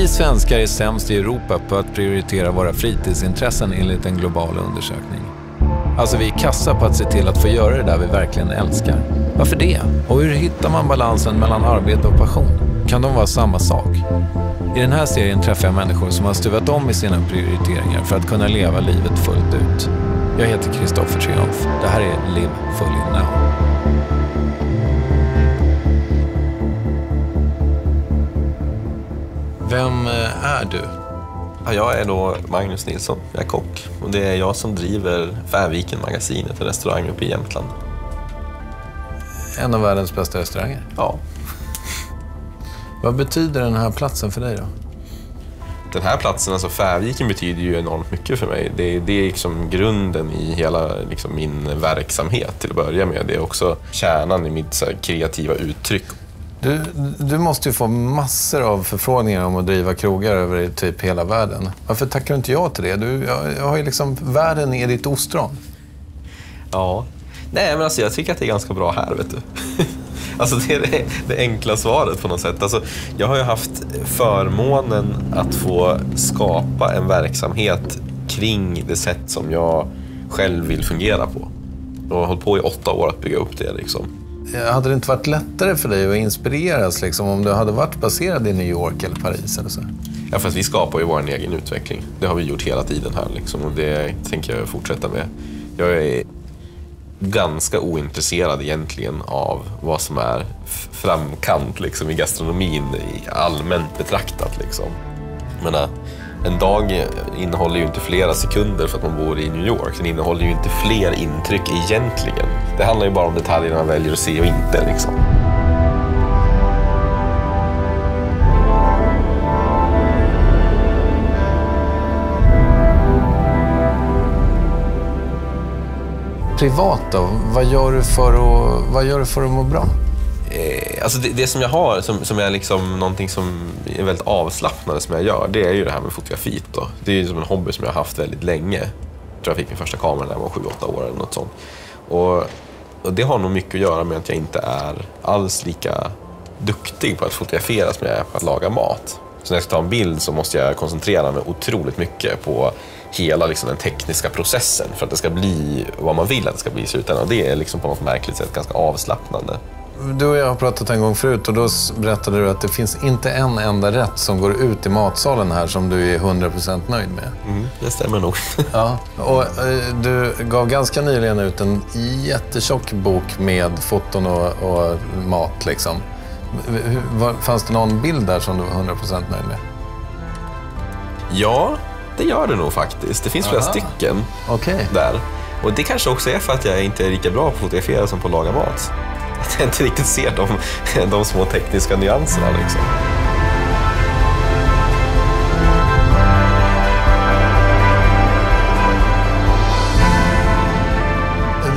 Vi svenskar är sämst i Europa på att prioritera våra fritidsintressen enligt en global undersökning. Alltså vi är kassa på att se till att få göra det där vi verkligen älskar. Varför det? Och hur hittar man balansen mellan arbete och passion? Kan de vara samma sak? I den här serien träffar jag människor som har stuvat om i sina prioriteringar för att kunna leva livet fullt ut. Jag heter Kristoffer Triumf. Det här är Live Fully Now. Vem är du? Ja, jag är då Magnus Nilsson, jag är kock. Och det är jag som driver Färviken-magasinet, en restaurang uppe i Jämtland. En av världens bästa restauranger? Ja. Vad betyder den här platsen för dig då? Den här platsen, alltså Färviken, betyder ju enormt mycket för mig. Det är liksom grunden i hela liksom min verksamhet till att börja med. Det är också kärnan i mitt så här, kreativa uttryck. Du måste ju få massor av förfrågningar om att driva krogar över typ hela världen. Varför tackar du inte ja till det? Jag har ju liksom världen i ditt ostron. Ja. Nej, men alltså jag tycker att det är ganska bra här, vet du. Alltså det är det enkla svaret på något sätt. Alltså, jag har ju haft förmånen att få skapa en verksamhet kring det sätt som jag själv vill fungera på. Och har hållit på i 8 år att bygga upp det liksom. Hade det inte varit lättare för dig att inspireras liksom, om du hade varit baserad i New York eller Paris eller så? Ja, för att vi skapar ju vår egen utveckling. Det har vi gjort hela tiden här liksom, och det tänker jag fortsätta med. Jag är ganska ointresserad egentligen av vad som är framkant liksom, i gastronomin allmänt betraktat. Liksom. Men en dag innehåller ju inte flera sekunder för att man bor i New York. Den innehåller ju inte fler intryck egentligen. Det handlar ju bara om detaljerna man väljer att se och inte. Liksom. Privat då? Vad gör du för att må bra? Alltså det som jag har, som är liksom någonting som är väldigt avslappnande som jag gör, det är ju det här med fotografiet då. Det är ju som en hobby som jag har haft väldigt länge. Jag tror jag fick min första kamera när jag var 7-8 år eller något sånt. Och det har nog mycket att göra med att jag inte är alls lika duktig på att fotografera som jag är på att laga mat. Så när jag ska ta en bild så måste jag koncentrera mig otroligt mycket på hela liksom, den tekniska processen för att det ska bli vad man vill att det ska bli i slutändan. Och det är liksom på något märkligt sätt ganska avslappnande. Du och jag har pratat en gång förut och då berättade du att det finns inte en enda rätt som går ut i matsalen här som du är 100% nöjd med. Det stämmer nog. Ja, och du gav ganska nyligen ut en jättetjock bok med foton och mat liksom. Fanns det någon bild där som du var 100% nöjd med? Ja, det gör det nog faktiskt. Det finns flera stycken där. Och det kanske också är för att jag inte är lika bra på att fotografera som på att laga mat. Att jag inte riktigt ser de små tekniska nyanserna liksom.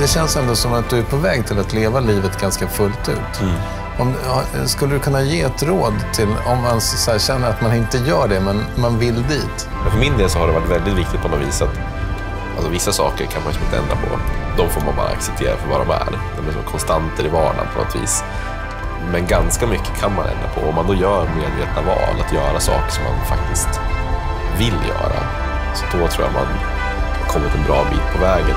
Det känns ändå som att du är på väg till att leva livet ganska fullt ut. Skulle du kunna ge ett råd till om man så här, känner att man inte gör det men man vill dit? För min del så har det varit väldigt viktigt på något vis att alltså, vissa saker kan man inte ändra på. De får man bara acceptera för vad de är. De är som konstanter i vardagen på något vis. Men ganska mycket kan man ändra på. Om man då gör medvetna val att göra saker som man faktiskt vill göra. Så då tror jag man har kommit en bra bit på vägen.